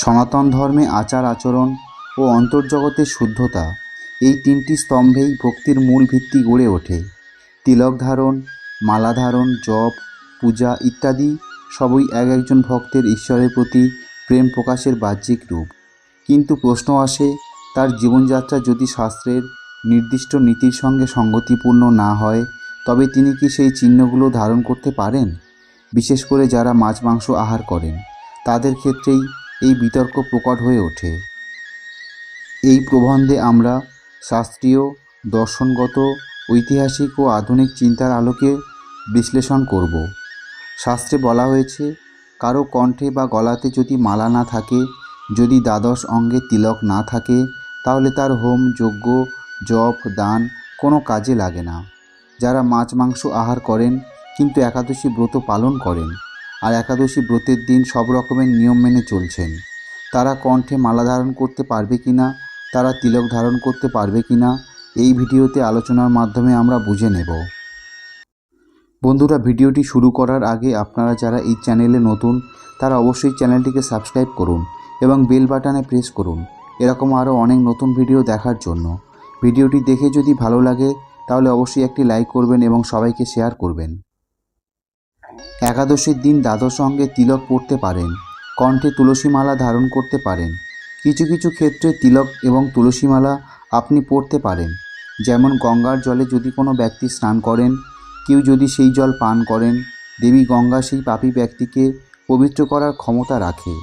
সনাতন ধর্মে আচার আচরণ ও অন্তর্জগতের শুদ্ধতা এই তিনটি স্তম্ভেই ভক্তির মূল ভিত্তি গড়ে ওঠে। তিলক ধারণ, মালা ধারণ, জপ, পূজা ইত্যাদি সবই এক একজন ভক্তের ঈশ্বরের প্রতি প্রেম প্রকাশের বাহ্যিক রূপ। কিন্তু প্রশ্ন আসে, তার জীবনযাত্রা যদি শাস্ত্রের নির্দিষ্ট নীতির সঙ্গে সঙ্গতিপূর্ণ না হয়, তবে তিনি কি সেই চিহ্নগুলো ধারণ করতে পারেন? বিশেষ করে যারা মাছ মাংস আহার করেন, তাদের ক্ষেত্রেই এই বিতর্ক প্রকট হয়ে ওঠে। এই প্রবন্ধে আমরা শাস্ত্রীয়, দর্শনগত, ঐতিহাসিক ও আধুনিক চিন্তার আলোকে বিশ্লেষণ করব। শাস্ত্রে বলা হয়েছে, কারো কণ্ঠে বা গলাতে যদি মালা না থাকে, যদি দ্বাদশ অঙ্গে তিলক না থাকে, তাহলে তার হোম, যজ্ঞ, জপ, দান কোনো কাজে লাগে না। যারা মাছ মাংস আহার করেন কিন্তু একাদশী ব্রত পালন করেন আর একাদশী ব্রতের দিন সব রকমের নিয়ম মেনে চলছেন, তারা কণ্ঠে মালা ধারণ করতে পারবে কিনা, তারা তিলক ধারণ করতে পারবে কিনা, এই ভিডিওতে আলোচনার মাধ্যমে আমরা বুঝে নেব। বন্ধুরা, ভিডিওটি শুরু করার আগে আপনারা যারা এই চ্যানেলে নতুন, তারা অবশ্যই চ্যানেলটিকে সাবস্ক্রাইব করুন এবং বেল বাটনে প্রেস করুন এরকম আরও অনেক নতুন ভিডিও দেখার জন্য। ভিডিওটি দেখে যদি ভালো লাগে তাহলে অবশ্যই একটি লাইক করবেন এবং সবাইকে শেয়ার করবেন। একাদশীর দিন দ্বাদশ অঙ্গে তিলক পরতে পারেন, কণ্ঠে তুলসী মালা ধারণ করতে পারেন। কিছু কিছু ক্ষেত্রে তিলক এবং তুলসী মালা আপনি পরতে পারেন। যেমন গঙ্গার জলে যদি কোনো ব্যক্তি স্নান করেন, কেউ যদি সেই জল পান করেন, দেবী গঙ্গা সেই পাপী ব্যক্তিকে পবিত্র করার ক্ষমতা রাখে।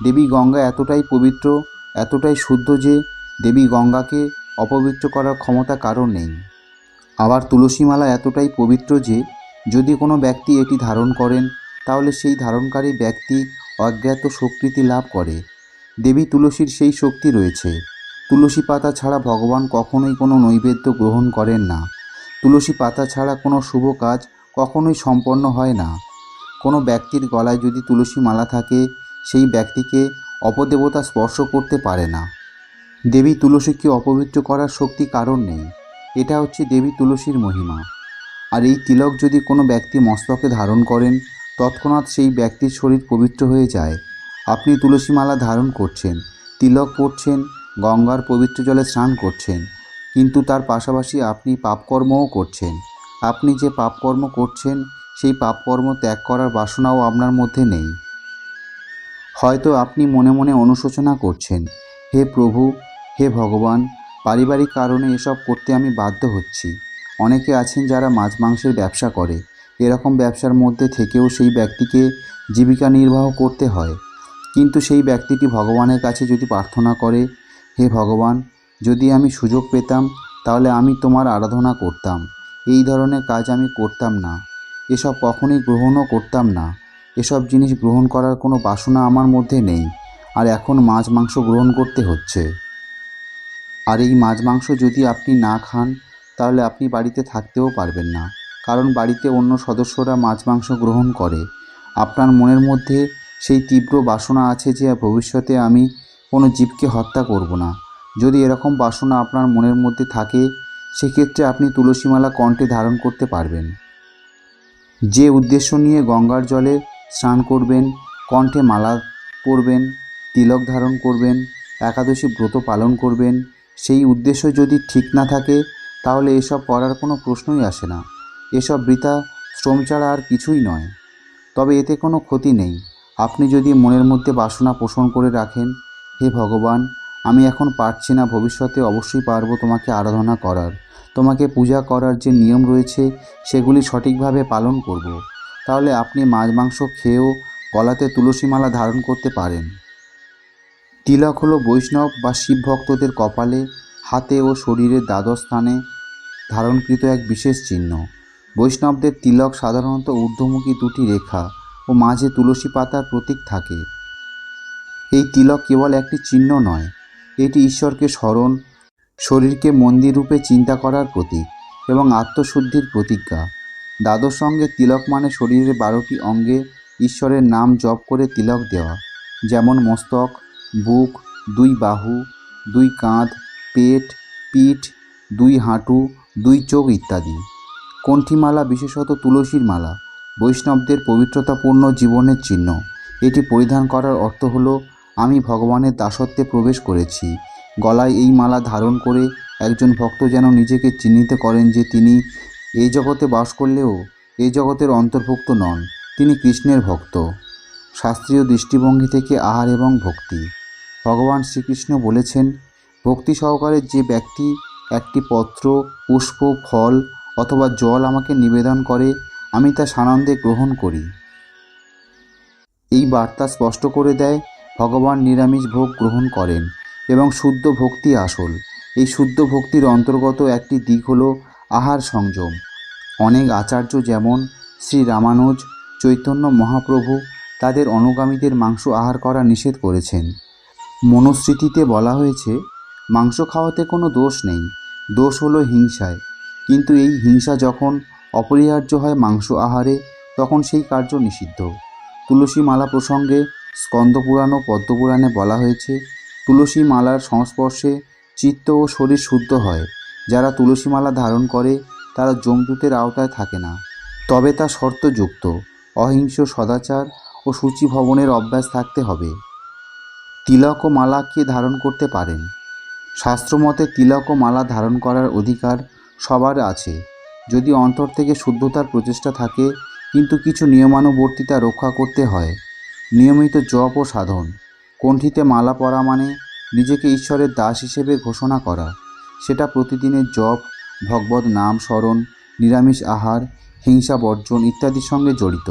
দেবী গঙ্গা এতটাই পবিত্র, এতটাই শুদ্ধ যে দেবী গঙ্গাকে অপবিত্র করার ক্ষমতা কারোর নেই। আবার তুলসী মালা এতটাই পবিত্র যে যদি কোনো ব্যক্তি এটি ধারণ করেন, তাহলে সেই ধারণকারী ব্যক্তি অজ্ঞাত শক্তি লাভ করে। দেবী তুলসীর সেই শক্তি রয়েছে। তুলসী পাতা ছাড়া ভগবান কখনোই কোনো নৈবেদ্য গ্রহণ করেন না। তুলসী পাতা ছাড়া কোনো শুভ কাজ কখনোই সম্পন্ন হয় না। কোনো ব্যক্তির গলায় যদি তুলসী মালা থাকে, সেই ব্যক্তিকে অপদেবতা স্পর্শ করতে পারে না। দেবী তুলসীকে অপবিত্র করার শক্তি কারণ নেই। এটা হচ্ছে দেবী তুলসীর মহিমা। আর এই তিলক যদি কোনো ব্যক্তি মস্তকে ধারণ করেন, তৎক্ষণাৎ সেই ব্যক্তির শরীর পবিত্র হয়ে যায়। আপনি তুলসী মালা ধারণ করছেন, তিলক পরছেন, গঙ্গার পবিত্র জলে স্নান করছেন, কিন্তু তার পাশাপাশি আপনি পাপকর্মও করছেন। আপনি যে পাপকর্ম করছেন, সেই পাপকর্ম ত্যাগ করার বাসনাও আপনার মধ্যে নেই। হয়তো আপনি মনে মনে অনুশোচনা করছেন, হে প্রভু, হে ভগবান, পারিবারিক কারণে এসব করতে আমি বাধ্য হচ্ছি। অনেকে আছেন যারা মাছ মাংসের ব্যবসা করে, এরকম ব্যবসার মধ্যে থেকেও সেই ব্যক্তিকে জীবিকা নির্বাহ করতে হয়। কিন্তু সেই ব্যক্তিটি ভগবানের কাছে যদি প্রার্থনা করে, হে ভগবান, যদি আমি সুযোগ পেতাম তাহলে আমি তোমার আরাধনা করতাম, এই ধরনের কাজ আমি করতাম না, এসব কখনোই গ্রহণও করতাম না, এসব জিনিস গ্রহণ করার কোনো বাসনা আমার মধ্যে নেই, আর এখন মাছ মাংস গ্রহণ করতে হচ্ছে। আর এই মাছ মাংস যদি আপনি না খান, তাহলে আপনি বাড়িতে থাকতেও পারবেন না, কারণ বাড়িতে অন্য সদস্যরা মাছ মাংস গ্রহণ করে। আপনার মনের মধ্যে সেই তীব্র বাসনা আছে যে ভবিষ্যতে আমি কোনো জীবকে হত্যা করব না। যদি এরকম বাসনা আপনার মনের মধ্যে থাকে, সেক্ষেত্রে আপনি তুলসীমালা কণ্ঠে ধারণ করতে পারবেন। যে উদ্দেশ্য নিয়ে গঙ্গার জলে স্নান করবেন, কণ্ঠে মালা পরবেন, তিলক ধারণ করবেন, একাদশী ব্রত পালন করবেন, সেই উদ্দেশ্য যদি ঠিক না থাকে, তাহলে এসব করার কোনো প্রশ্নই আসে না। এসব বৃথা শ্রম ছাড়া আর কিছুই নয়। তবে এতে কোনো ক্ষতি নেই। আপনি যদি মনের মধ্যে বাসনা পোষণ করে রাখেন, হে ভগবান, আমি এখন পারছি না, ভবিষ্যতে অবশ্যই পারবো তোমাকে আরাধনা করার, তোমাকে পূজা করার যে নিয়ম রয়েছে সেগুলি সঠিকভাবে পালন করব, তাহলে আপনি মাছ মাংস খেয়েও গলাতে তুলসী মালা ধারণ করতে পারেন। তিলক হলো বৈষ্ণব বা শিব ভক্তদের কপালে, হাতে ও শরীরের দ্বাদশ স্থানে ধারণকৃত এক বিশেষ চিহ্ন। বৈষ্ণবদের তিলক সাধারণত ঊর্ধ্বমুখী দুটি রেখা ও মাঝে তুলসী পাতার প্রতীক থাকে। এই তিলক কেবল একটি চিহ্ন নয়, এটি ঈশ্বরকে স্মরণ, শরীরকে মন্দির রূপে চিন্তা করার প্রতীক এবং আত্মশুদ্ধির প্রতিজ্ঞা। দ্বাদশ অঙ্গে তিলক মানে শরীরের 12টি অঙ্গে ঈশ্বরের নাম জপ করে তিলক দেওয়া, যেমন মস্তক, বুক, 2 বাহু, 2 কাঁধ, পেট, পিঠ, 2 হাঁটু, 2 চোখ ইত্যাদি। কণ্ঠীমালা, বিশেষত তুলসীর মালা, বৈষ্ণবদের পবিত্রতাপূর্ণ জীবনের চিহ্ন। এটি পরিধান করার অর্থ হলো আমি ভগবানের দাসত্বে প্রবেশ করেছি। গলায় এই মালা ধারণ করে একজন ভক্ত যেন নিজেকে চিহ্নিত করেন যে তিনি এই জগতে বাস করলেও এই জগতের অন্তর্ভুক্ত নন, তিনি কৃষ্ণের ভক্ত। শাস্ত্রীয় দৃষ্টিভঙ্গি থেকে আহার এবং ভক্তি। ভগবান শ্রীকৃষ্ণ বলেছেন, ভক্তি সহকারে যে ব্যক্তি একটি পত্র, পুষ্প, ফল অথবা জল আমাকে নিবেদন করে, আমি তা সানন্দে গ্রহণ করি। এই বার্তা স্পষ্ট করে দেয় ভগবান নিরামিষ ভোগ গ্রহণ করেন এবং শুদ্ধ ভক্তি আসল। এই শুদ্ধ ভক্তির অন্তর্গত একটি দিক হল আহার সংযম। অনেক আচার্য যেমন শ্রী রামানুজ, চৈতন্য মহাপ্রভু তাদের অনুগামীদের মাংস আহার করা নিষেধ করেছেন। মনুস্মৃতিতে বলা হয়েছে, মাংস খাওয়াতে কোনো দোষ নেই, দোষ হলো হিংসায়। কিন্তু এই হিংসা যখন অপরিহার্য হয় মাংস আহারে, তখন সেই কার্য নিষিদ্ধ। তুলসী মালা প্রসঙ্গে স্কন্দপুরাণ ও পদ্মপুরাণে বলা হয়েছে, তুলসী মালার সংস্পর্শে চিত্ত ও শরীর শুদ্ধ হয়। যারা তুলসী মালা ধারণ করে তারা যমদূতের আওতায় থাকে না, তবে তা শর্তযুক্ত। অহিংস, সদাচার ও সূচি ভবনের অভ্যাস থাকতে হবে। তিলক ও মালা কে ধারণ করতে পারেন? শাস্ত্রমতে তিলক ও মালা ধারণ করার অধিকার সবার আছে, যদি অন্তর থেকে শুদ্ধতার প্রচেষ্টা থাকে, কিন্তু কিছু নিয়মানুবর্তিতা রক্ষা করতে হয়। নিয়মিত জপ ও সাধন। কণ্ঠিতে মালা পরা মানে নিজেকে ঈশ্বরের দাস হিসেবে ঘোষণা করা। সেটা প্রতিদিনের জপ, ভগবত নাম স্মরণ, নিরামিষ আহার, হিংসা বর্জন ইত্যাদির সঙ্গে জড়িত।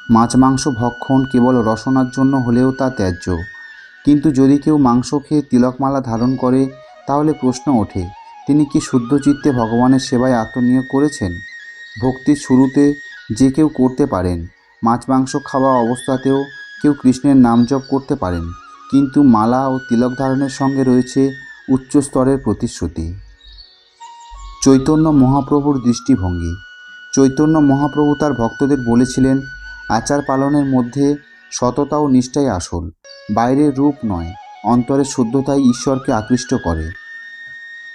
মাছ মাংস ভক্ষণ কেবল রসনার জন্য হলেও তা ত্যায্য। কিন্তু যদি কেউ মাংস খেয়ে তিলকমালা ধারণ করে, তাহলে প্রশ্ন ওঠে, তিনি কি শুদ্ধ চিত্তে ভগবানের সেবায় আত্মনিয়োগ করেছেন? ভক্তির শুরুতে যে কেউ করতে পারেন। মাছ মাংস খাওয়া অবস্থাতেও কেউ কৃষ্ণের নাম জপ করতে পারেন, কিন্তু মালা ও তিলক ধারণের সঙ্গে রয়েছে উচ্চ স্তরের প্রতিশ্রুতি। চৈতন্য মহাপ্রভুর দৃষ্টিভঙ্গি। চৈতন্য মহাপ্রভু তার ভক্তদের বলেছিলেন, আচার পালনের মধ্যে সততা ও নিষ্ঠাই আসল। বাইরের রূপ নয়, অন্তরের শুদ্ধতাই ঈশ্বরকে আকৃষ্ট করে।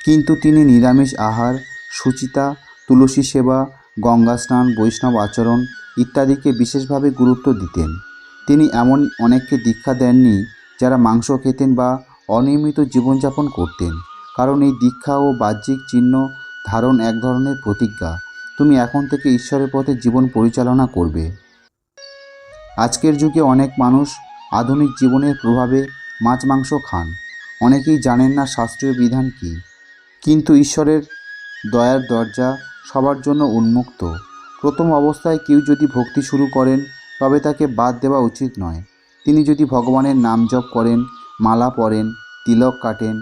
কিন্তু তিনি নিরামিষ আহার, শুচিতা, তুলসী সেবা, গঙ্গা স্নান, বৈষ্ণব আচরণ ইত্যাদিকে বিশেষভাবে গুরুত্ব দিতেন। তিনি এমন অনেককে দীক্ষা দেননি যারা মাংস খেতেন বা অনিয়মিত জীবনযাপন করতেন, কারণ এই দীক্ষা ও বাহ্যিক চিহ্ন ধারণ এক ধরনের প্রতিজ্ঞা, তুমি এখন থেকে ঈশ্বরের পথে জীবন পরিচালনা করবে। আজকের যুগে অনেক মানুষ আধুনিক জীবনের প্রভাবে মাছ মাংস খান। অনেকেই জানেন না শাস্ত্রীয় বিধান কী। কিন্তু ঈশ্বরের দয়ার দরজা সবার জন্য উন্মুক্ত। প্রথম অবস্থায় কেউ যদি ভক্তি শুরু করেন, তবে তাকে বাদ দেওয়া উচিত নয়। তিনি যদি ভগবানের নাম জপ করেন, মালা পরেন, তিলক কাটেন,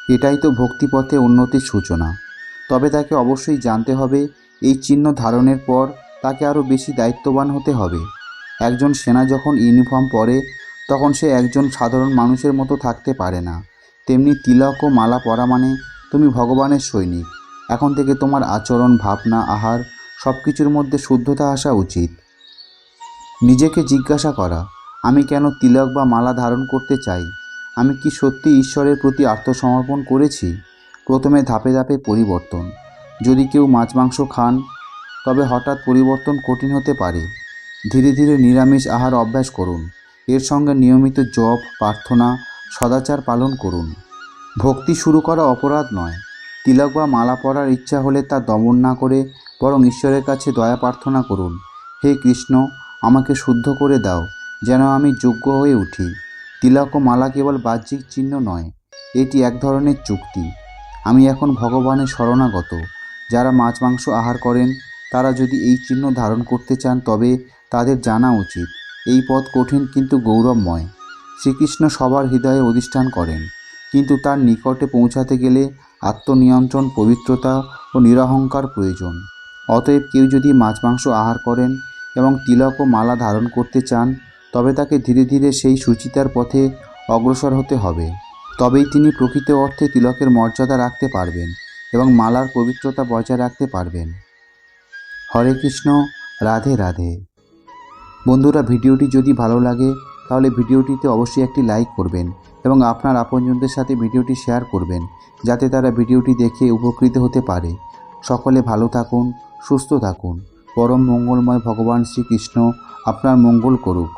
এটাই তো ভক্তিপথে উন্নতির সূচনা। তবে তাকে অবশ্যই জানতে হবে, এই চিহ্ন ধারণের পর তাকে আরও বেশি দায়িত্ববান হতে হবে। একজন সেনা যখন ইউনিফর্ম পরে, তখন সে একজন সাধারণ মানুষের মতো থাকতে পারে না। তেমনি তিলক ও মালা পরা মানে তুমি ভগবানের সৈনিক। এখন থেকে তোমার আচরণ, ভাবনা, আহার সব কিছুর মধ্যে শুদ্ধতা আসা উচিত। নিজেকে জিজ্ঞাসা করা, আমি কেন তিলক বা মালা ধারণ করতে চাই? আমি কি সত্যি ঈশ্বরের প্রতি আত্মসমর্পণ করেছি? প্রথমে ধাপে ধাপে পরিবর্তন। যদি কেউ মাছ মাংস খান, তবে হঠাৎ পরিবর্তন কঠিন হতে পারে। ধীরে ধীরে নিরামিষ আহার অভ্যাস করুন। এর সঙ্গে নিয়মিত জপ, প্রার্থনা, সদাচার পালন করুন। ভক্তি শুরু করা অপরাধ নয়। তিলক বা মালা পরার ইচ্ছা হলে তা দমন না করে বরং ঈশ্বরের কাছে দয়া প্রার্থনা করুন। হে কৃষ্ণ, আমাকে শুদ্ধ করে দাও, যেন আমি যোগ্য হয়ে উঠি। তিলক ও মালা কেবল বাহ্যিক চিহ্ন নয়, এটি এক ধরনের চুক্তি। আমি এখন ভগবানের শরণাগত। যারা মাছ মাংস আহার করেন, তারা যদি এই চিহ্ন ধারণ করতে চান, তবে তাদের জানা উচিত এই পথ কঠিন কিন্তু গৌরবময়। শ্রীকৃষ্ণ সবার হৃদয়ে অধিষ্ঠান করেন, কিন্তু তার নিকটে পৌঁছাতে গেলে আত্মনিয়ন্ত্রণ, পবিত্রতা ও নিরহংকার প্রয়োজন। অতএব কেউ যদি মাছ মাংস আহার করেন এবং তিলক ও মালা ধারণ করতে চান, তবে তাকে ধীরে ধীরে সেই সুচিতার পথে অগ্রসর হতে হবে। তবেই তিনি প্রকৃত অর্থে তিলকের মর্যাদা রাখতে পারবেন এবং মালার পবিত্রতা বজায় রাখতে পারবেন। হরে কৃষ্ণ, রাধে রাধে। বন্ধুরা, ভিডিওটি যদি ভালো লাগে তাহলে ভিডিওটিতে অবশ্যই একটি লাইক করবেন এবং আপনার আপনজনদের সাথে ভিডিওটি শেয়ার করবেন, যাতে তারা ভিডিওটি দেখে উপকৃত হতে পারে। সকলে ভালো থাকুন, সুস্থ থাকুন। পরম মঙ্গলময় ভগবান শ্রীকৃষ্ণ আপনার মঙ্গল করুক।